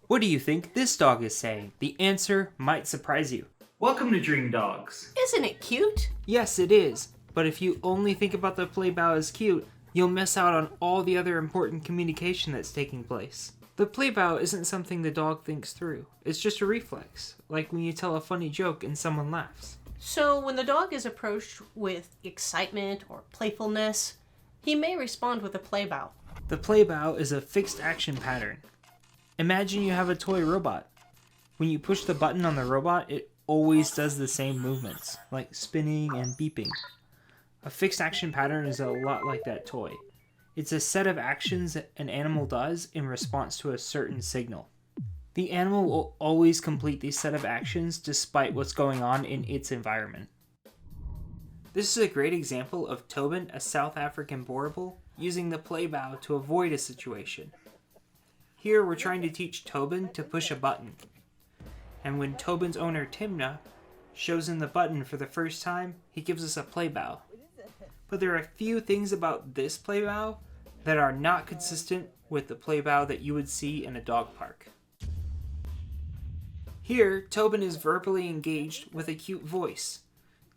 What do you think this dog is saying? The answer might surprise you. Welcome to Dream Dogs. Isn't it cute? Yes, it is. But if you only think about the play bow as cute, you'll miss out on all the other important communication that's taking place. The play bow isn't something the dog thinks through. It's just a reflex, like when you tell a funny joke and someone laughs. So when the dog is approached with excitement or playfulness, he may respond with a play bow. The play bow is a fixed action pattern. Imagine you have a toy robot. When you push the button on the robot, it always does the same movements, like spinning and beeping. A fixed action pattern is a lot like that toy. It's a set of actions that an animal does in response to a certain signal. The animal will always complete these set of actions despite what's going on in its environment. This is a great example of Tobin, a South African boerboel, using the play bow to avoid a situation. Here we're trying to teach Tobin to push a button. And when Tobin's owner Timna shows him the button for the first time, he gives us a play bow. But there are a few things about this play bow that are not consistent with the play bow that you would see in a dog park. Here, Tobin is verbally engaged with a cute voice.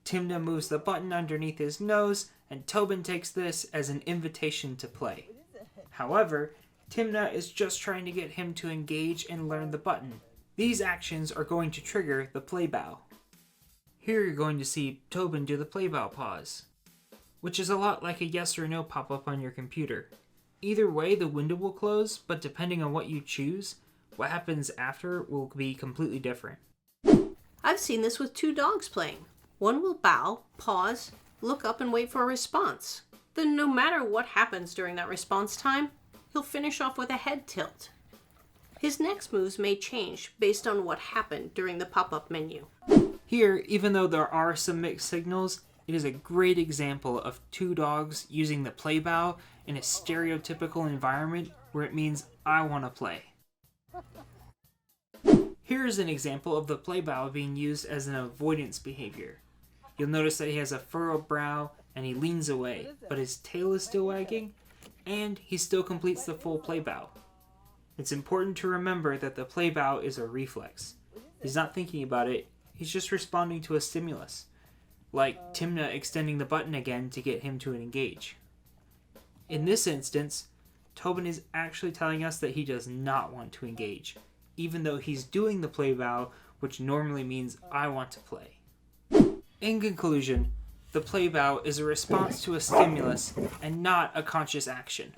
Timna moves the button underneath his nose, and Tobin takes this as an invitation to play. However, Timna is just trying to get him to engage and learn the button. These actions are going to trigger the play bow. Here you're going to see Tobin do the play bow pause, which is a lot like a yes or no pop-up on your computer. Either way, the window will close, but depending on what you choose, what happens after will be completely different. I've seen this with two dogs playing. One will bow, pause, look up and wait for a response. Then no matter what happens during that response time, he'll finish off with a head tilt. His next moves may change based on what happened during the pop-up menu. Here, even though there are some mixed signals, it is a great example of two dogs using the play bow in a stereotypical environment where it means I want to play. Here is an example of the play bow being used as an avoidance behavior. You'll notice that he has a furrowed brow and he leans away, but his tail is still wagging, and he still completes the full play bow. It's important to remember that the play bow is a reflex. He's not thinking about it, he's just responding to a stimulus, like Timna extending the button again to get him to engage. In this instance, Tobin is actually telling us that he does not want to engage, even though he's doing the play bow, which normally means I want to play. In conclusion, the play bow is a response to a stimulus and not a conscious action.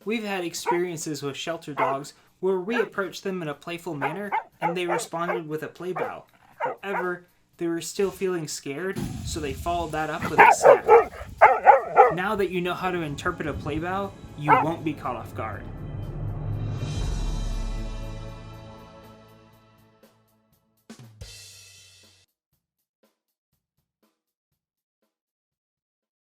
We've had experiences with shelter dogs where we approached them in a playful manner and they responded with a play bow. However, they were still feeling scared, so they followed that up with a snap. Now that you know how to interpret a play bow, you won't be caught off guard.